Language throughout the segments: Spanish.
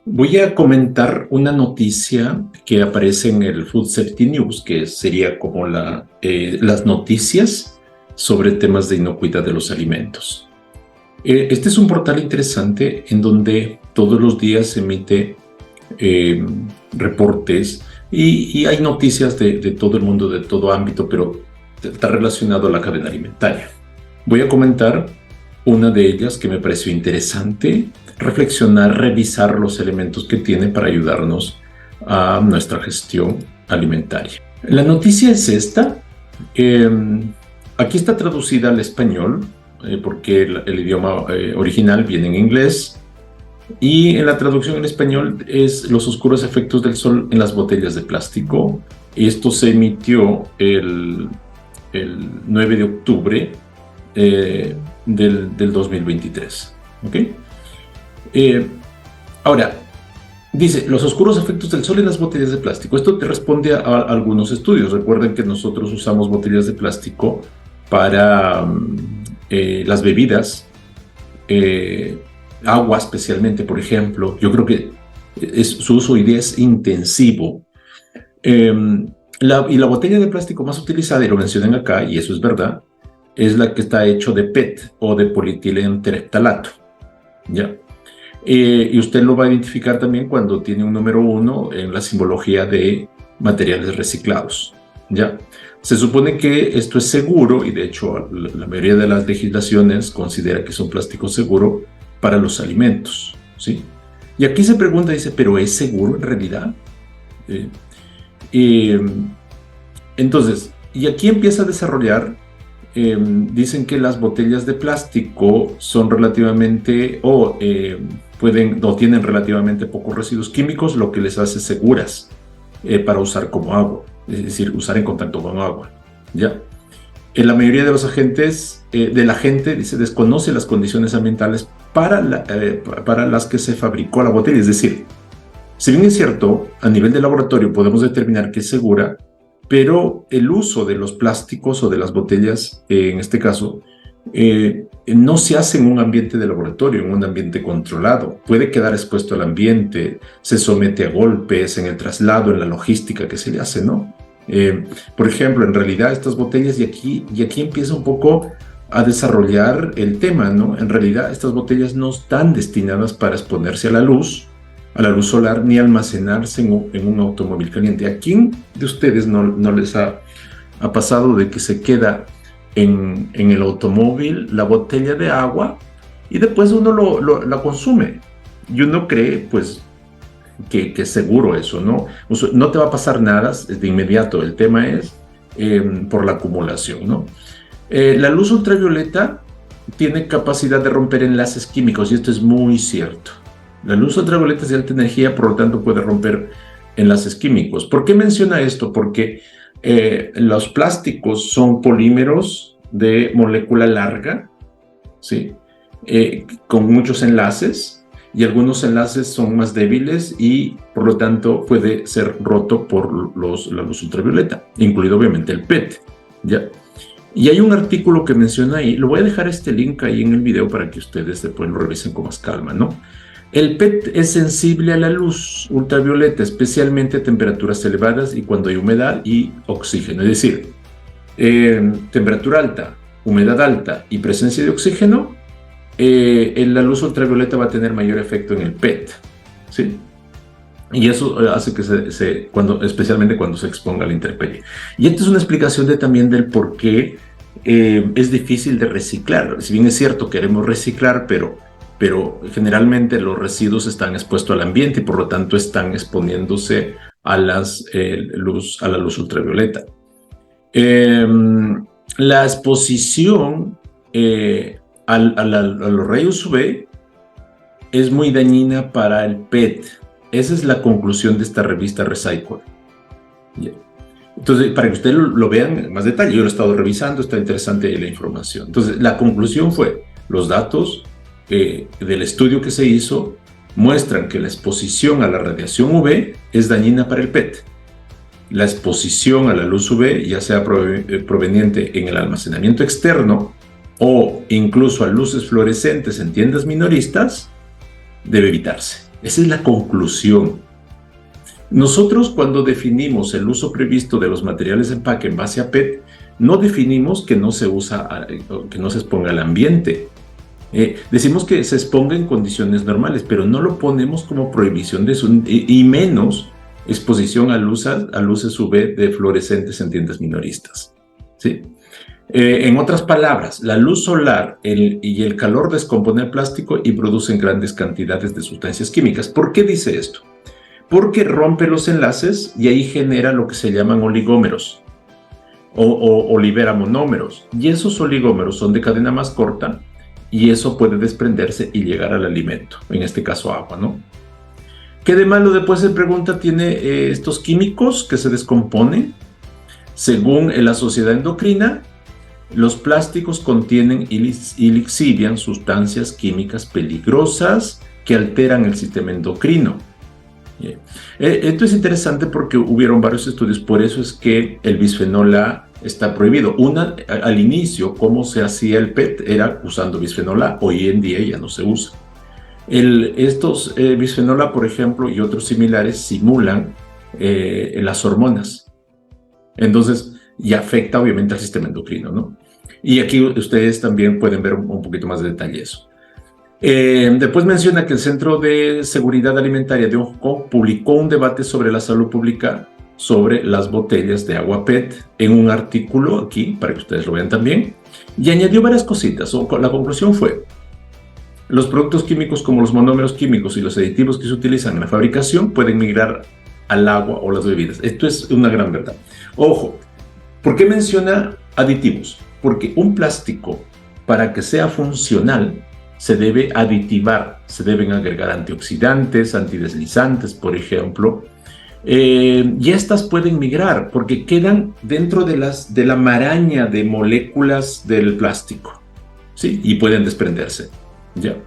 Voy a comentar una noticia que aparece en el Food Safety News, que sería como las noticias sobre temas de inocuidad de los alimentos. Este es un portal interesante en donde todos los días se emite reportes y hay noticias de todo el mundo, de todo ámbito, pero está relacionado a la cadena alimentaria. Voy a comentar una de ellas que me pareció interesante, reflexionar, revisar los elementos que tiene para ayudarnos a nuestra gestión alimentaria. La noticia es esta. Aquí está traducida al español, porque el idioma original viene en inglés, y en la traducción en español es los oscuros efectos del sol en las botellas de plástico. Esto se emitió el 9 de octubre del 2023. ¿Okay? Ahora, dice, los oscuros efectos del sol en las botellas de plástico. Esto te responde a algunos estudios. Recuerden que nosotros usamos botellas de plástico para las bebidas, agua especialmente, por ejemplo. Yo creo que su uso hoy día es intensivo. Y la botella de plástico más utilizada, y lo mencionan acá, y eso es verdad, es la que está hecho de PET o de polietileno tereptalato. ¿Ya? Y usted lo va a identificar también cuando tiene un número 1 en la simbología de materiales reciclados. ¿Ya? Se supone que esto es seguro, y de hecho la mayoría de las legislaciones considera que es un plástico seguro para los alimentos, ¿sí? Y aquí se pregunta, dice, ¿pero es seguro en realidad? Entonces, y aquí empieza a desarrollar, dicen que las botellas de plástico son relativamente, tienen relativamente pocos residuos químicos, lo que les hace seguras para usar como agua, es decir, usar en contacto con agua, ¿ya? La mayoría de los agentes, de la gente, dice, desconoce las condiciones ambientales para las que se fabricó la botella. Es decir, si bien es cierto, a nivel de laboratorio podemos determinar que es segura, pero el uso de los plásticos o de las botellas, en este caso, no se hace en un ambiente de laboratorio, en un ambiente controlado. Puede quedar expuesto al ambiente, se somete a golpes en el traslado, en la logística que se le hace, ¿no? Por ejemplo, en realidad estas botellas, y aquí empieza un poco a desarrollar el tema, ¿no? En realidad estas botellas no están destinadas para exponerse a la luz solar, ni almacenarse en un automóvil caliente. ¿A quién de ustedes no les ha pasado de que se queda en el automóvil la botella de agua y después uno la consume? Y uno cree, pues, que es seguro eso, ¿no? No te va a pasar nada de inmediato. El tema es por la acumulación, ¿no? La luz ultravioleta tiene capacidad de romper enlaces químicos, y esto es muy cierto. La luz ultravioleta es de alta energía, por lo tanto puede romper enlaces químicos. ¿Por qué menciona esto? Porque los plásticos son polímeros de molécula larga, ¿sí? Con muchos enlaces, y algunos enlaces son más débiles y por lo tanto puede ser roto por la luz ultravioleta, incluido obviamente el PET, ¿ya? Y hay un artículo que menciona ahí, lo voy a dejar este link ahí en el video para que ustedes después lo revisen con más calma, ¿no? El PET es sensible a la luz ultravioleta, especialmente a temperaturas elevadas y cuando hay humedad y oxígeno. Es decir, temperatura alta, humedad alta y presencia de oxígeno, la luz ultravioleta va a tener mayor efecto en el PET, ¿sí? Y eso hace que especialmente cuando se exponga a la intemperie. Y esta es una explicación también del por qué es difícil de reciclar. Si bien es cierto, queremos reciclar, pero generalmente los residuos están expuestos al ambiente y por lo tanto están exponiéndose a la luz ultravioleta. La exposición a los rayos UV es muy dañina para el PET. Esa es la conclusión de esta revista Recycle. Yeah. Entonces, para que ustedes lo vean en más detalle, yo lo he estado revisando, está interesante la información. Entonces, la conclusión fue, los datos del estudio que se hizo muestran que la exposición a la radiación UV es dañina para el PET. La exposición a la luz UV, ya sea proveniente en el almacenamiento externo o incluso a luces fluorescentes en tiendas minoristas, debe evitarse. Esa es la conclusión. Nosotros, cuando definimos el uso previsto de los materiales de empaque en base a PET, no definimos que no se usa, que no se exponga al ambiente. Decimos que se exponga en condiciones normales, pero no lo ponemos como prohibición de eso, y menos exposición a luces UV de fluorescentes en tiendas minoristas. ¿Sí? En otras palabras, la luz solar y el calor descomponen el plástico y producen grandes cantidades de sustancias químicas. ¿Por qué dice esto? Porque rompe los enlaces y ahí genera lo que se llaman oligómeros o libera monómeros. Y esos oligómeros son de cadena más corta y eso puede desprenderse y llegar al alimento, en este caso agua, ¿no? ¿Qué de malo, después se pregunta, tiene estos químicos que se descomponen? Según la Sociedad Endocrina, los plásticos contienen y lixivian sustancias químicas peligrosas que alteran el sistema endocrino. Esto es interesante porque hubieron varios estudios, por eso es que el bisfenol A está prohibido. Al inicio, cómo se hacía el PET era usando bisfenol A, hoy en día ya no se usa. Estos bisfenol A, por ejemplo, y otros similares simulan las hormonas. Entonces, y afecta obviamente al sistema endocrino, ¿no? Y aquí ustedes también pueden ver un poquito más de detalle eso. Después menciona que el Centro de Seguridad Alimentaria de Hong Kong publicó un debate sobre la salud pública sobre las botellas de agua PET en un artículo aquí, para que ustedes lo vean también, y añadió varias cositas. La conclusión fue: los productos químicos como los monómeros químicos y los aditivos que se utilizan en la fabricación pueden migrar al agua o las bebidas. Esto es una gran verdad. Ojo, ¿por qué menciona aditivos? Porque un plástico, para que sea funcional, se debe aditivar, se deben agregar antioxidantes, antideslizantes, por ejemplo, y estas pueden migrar porque quedan dentro de la maraña de moléculas del plástico, ¿sí? Y pueden desprenderse, ¿ya?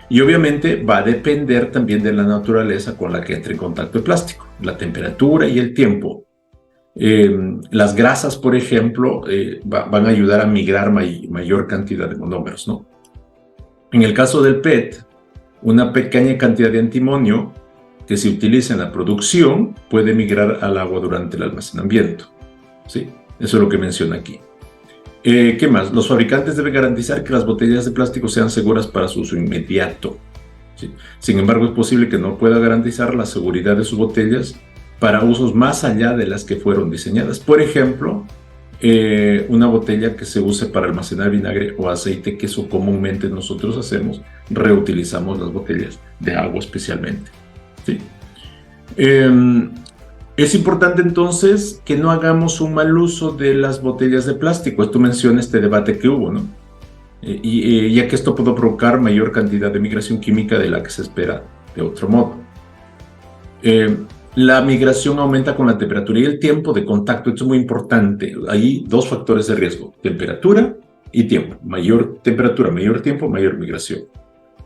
Y obviamente va a depender también de la naturaleza con la que entre en contacto el plástico, la temperatura y el tiempo. Las grasas, por ejemplo, van a ayudar a migrar mayor cantidad de monómeros, ¿no? En el caso del PET, una pequeña cantidad de antimonio que se utiliza en la producción puede migrar al agua durante el almacenamiento. ¿Sí? Eso es lo que menciona aquí. ¿Qué más? Los fabricantes deben garantizar que las botellas de plástico sean seguras para su uso inmediato. ¿Sí? Sin embargo, es posible que no pueda garantizar la seguridad de sus botellas para usos más allá de las que fueron diseñadas. Por ejemplo, una botella que se use para almacenar vinagre o aceite, que eso comúnmente nosotros hacemos, reutilizamos las botellas de agua especialmente. ¿Sí? Es importante entonces que no hagamos un mal uso de las botellas de plástico. Esto menciona este debate que hubo, ¿no? Ya que esto puede provocar mayor cantidad de migración química de la que se espera de otro modo. La migración aumenta con la temperatura y el tiempo de contacto. Esto es muy importante. Hay dos factores de riesgo: temperatura y tiempo. Mayor temperatura, mayor tiempo, mayor migración.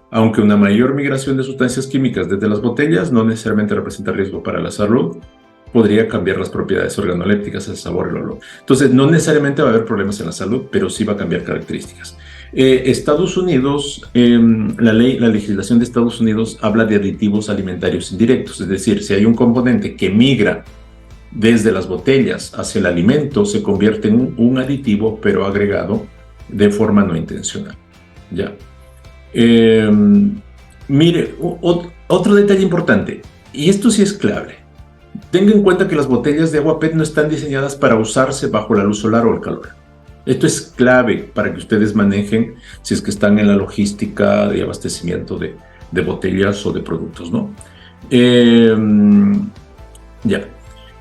Aunque una mayor migración de sustancias químicas desde las botellas no necesariamente representa riesgo para la salud, podría cambiar las propiedades organolépticas, el sabor y el olor. Entonces, no necesariamente va a haber problemas en la salud, pero sí va a cambiar características. Estados Unidos, la legislación de Estados Unidos habla de aditivos alimentarios indirectos, es decir, si hay un componente que migra desde las botellas hacia el alimento, se convierte en un aditivo, pero agregado de forma no intencional. ¿Ya? Mire, otro detalle importante, y esto sí es clave. Tenga en cuenta que las botellas de agua PET no están diseñadas para usarse bajo la luz solar o el calor. Esto es clave para que ustedes manejen si es que están en la logística de abastecimiento de botellas o de productos, ¿no?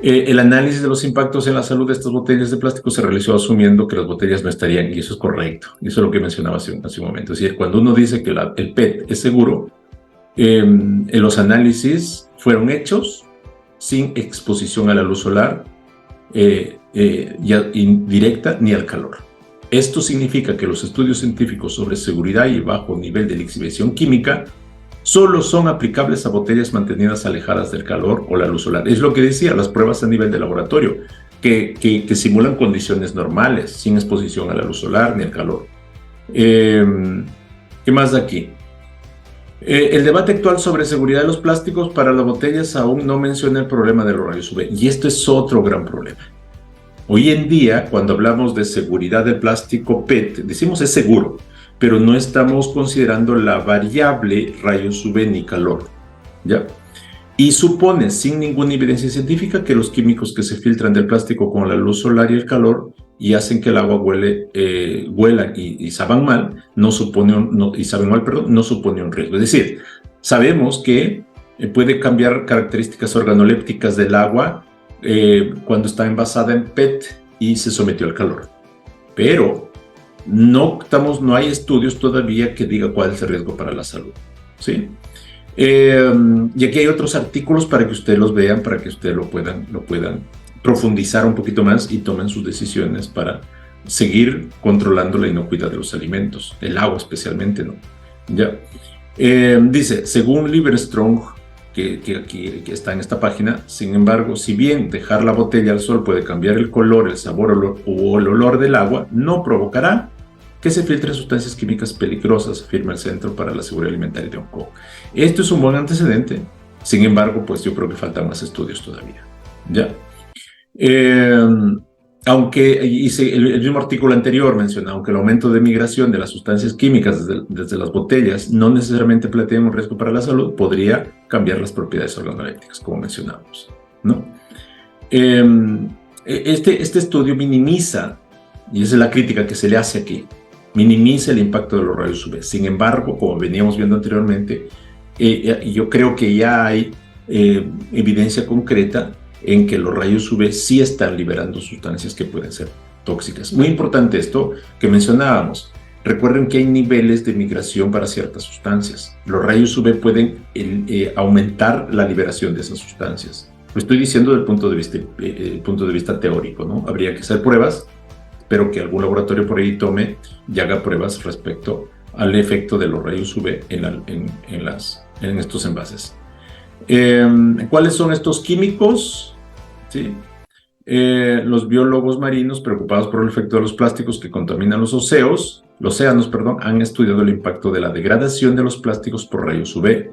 El análisis de los impactos en la salud de estas botellas de plástico se realizó asumiendo que las botellas no estarían, y eso es correcto. Y eso es lo que mencionaba hace un momento. Es decir, cuando uno dice que el PET es seguro, los análisis fueron hechos sin exposición a la luz solar indirecta ni al calor. Esto significa que los estudios científicos sobre seguridad y bajo nivel de lixiviación química solo son aplicables a botellas mantenidas alejadas del calor o la luz solar. Es lo que decía, las pruebas a nivel de laboratorio, que simulan condiciones normales, sin exposición a la luz solar ni al calor. ¿Qué más de aquí? El debate actual sobre seguridad de los plásticos para las botellas aún no menciona el problema de los rayos UV, y esto es otro gran problema. Hoy en día, cuando hablamos de seguridad del plástico PET, decimos es seguro, pero no estamos considerando la variable rayos UV ni calor, ¿ya? Y supone, sin ninguna evidencia científica, que los químicos que se filtran del plástico con la luz solar y el calor y hacen que el agua huela y saben mal, no supone no supone un riesgo. Es decir, sabemos que puede cambiar características organolépticas del agua cuando está envasada en PET y se sometió al calor. Pero no hay estudios todavía que diga cuál es el riesgo para la salud, ¿sí? Y aquí hay otros artículos para que ustedes los vean, para que ustedes lo puedan profundizar un poquito más y tomen sus decisiones para seguir controlando la inocuidad de los alimentos, el agua especialmente, ¿no? Ya. Dice, según Livestrong, que está en esta página, sin embargo, si bien dejar la botella al sol puede cambiar el color, el sabor o el olor del agua, no provocará que se filtren sustancias químicas peligrosas, afirma el Centro para la Seguridad Alimentaria de Hong Kong. Esto es un buen antecedente, sin embargo, pues yo creo que faltan más estudios todavía. ¿Ya? Aunque el mismo artículo anterior menciona, aunque el aumento de migración de las sustancias químicas desde las botellas no necesariamente plantea un riesgo para la salud, podría cambiar las propiedades organolépticas, como mencionamos, ¿no? Este estudio minimiza, y esa es la crítica que se le hace aquí, minimiza el impacto de los rayos UV. Sin embargo, como veníamos viendo anteriormente, yo creo que ya hay evidencia concreta en que los rayos UV sí están liberando sustancias que pueden ser tóxicas. Muy importante esto que mencionábamos. Recuerden que hay niveles de migración para ciertas sustancias. Los rayos UV pueden aumentar la liberación de esas sustancias. Lo estoy diciendo desde el punto de vista teórico, ¿no? Habría que hacer pruebas. Espero que algún laboratorio por ahí tome y haga pruebas respecto al efecto de los rayos UV en estos envases. ¿Cuáles son estos químicos? ¿Sí? Los biólogos marinos preocupados por el efecto de los plásticos que contaminan los océanos, han estudiado el impacto de la degradación de los plásticos por rayos UV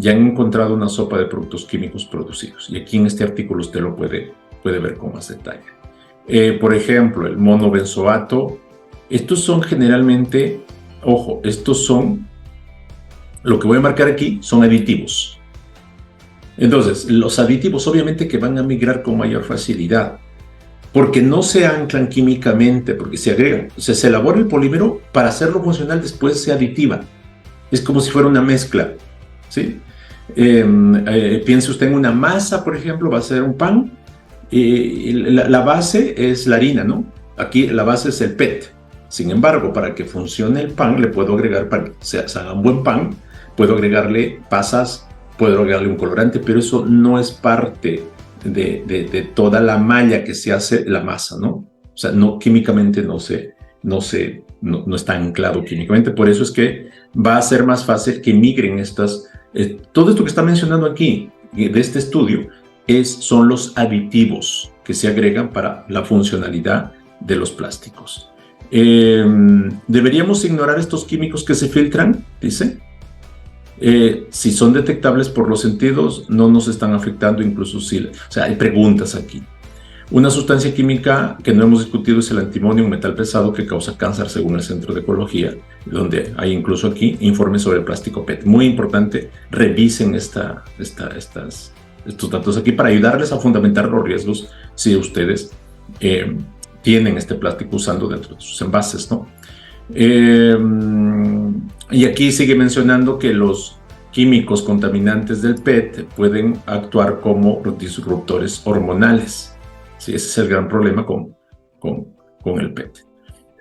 y han encontrado una sopa de productos químicos producidos. Y aquí en este artículo usted lo puede ver con más detalle. Por ejemplo, el monobenzoato. Estos son generalmente, ojo, lo que voy a marcar aquí son aditivos. Entonces, los aditivos obviamente que van a migrar con mayor facilidad, porque no se anclan químicamente, porque se agregan. O sea, se elabora el polímero para hacerlo funcional, después se aditiva. Es como si fuera una mezcla, ¿sí? Piense usted en una masa, por ejemplo, va a ser un pan. La base es la harina, ¿no? Aquí la base es el PET. Sin embargo, para que funcione el pan, le puedo agregar, para que se haga un buen pan, puedo agregarle pasas, puedo agregarle un colorante, pero eso no es parte de toda la malla que se hace la masa, ¿no? O sea, químicamente no está anclado químicamente, por eso es que va a ser más fácil que migren todo esto que está mencionando aquí, de este estudio, son los aditivos que se agregan para la funcionalidad de los plásticos. ¿Deberíamos ignorar estos químicos que se filtran? Dice. Si son detectables por los sentidos, no nos están afectando, incluso si... O sea, hay preguntas aquí. Una sustancia química que no hemos discutido es el antimonio, un metal pesado que causa cáncer según el Centro de Ecología, donde hay incluso aquí informes sobre el plástico PET. Muy importante, revisen estos datos aquí para ayudarles a fundamentar los riesgos si ustedes tienen este plástico usando dentro de sus envases, ¿no? Y aquí sigue mencionando que los químicos contaminantes del PET pueden actuar como disruptores hormonales. Sí, ese es el gran problema con el PET.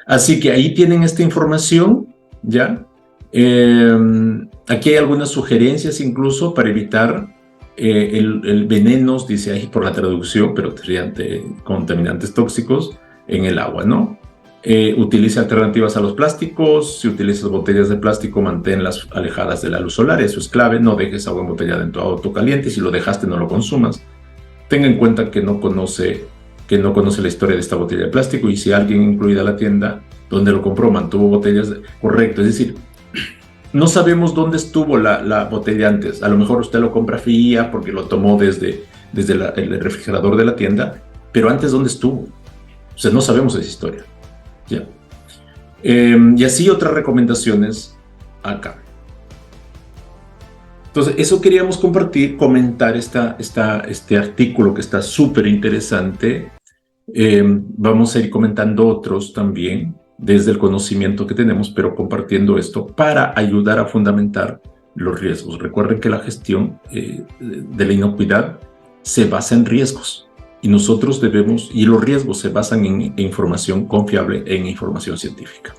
Así que ahí tienen esta información, ¿ya? Aquí hay algunas sugerencias incluso para evitar el venenos, dice ahí por la traducción, pero serían contaminantes tóxicos en el agua, ¿no? Utilice alternativas a los plásticos. Si utilizas botellas de plástico, manténlas alejadas de la luz solar, eso es clave. No dejes agua embotellada en tu auto caliente. Si lo dejaste, no lo consumas. Tenga en cuenta que no conoce la historia de esta botella de plástico, y si alguien, incluida la tienda donde lo compró, mantuvo botellas correcto. Es decir, no sabemos dónde estuvo la botella antes. A lo mejor usted lo compra fría porque lo tomó desde el refrigerador de la tienda, pero antes dónde estuvo. O sea, no sabemos esa historia. ¿Ya? Y así otras recomendaciones acá. Entonces, eso queríamos compartir, comentar este artículo que está súper interesante. Vamos a ir comentando otros también desde el conocimiento que tenemos, pero compartiendo esto para ayudar a fundamentar los riesgos. Recuerden que la gestión de la inocuidad se basa en riesgos y nosotros debemos, y los riesgos se basan en información confiable, en información científica.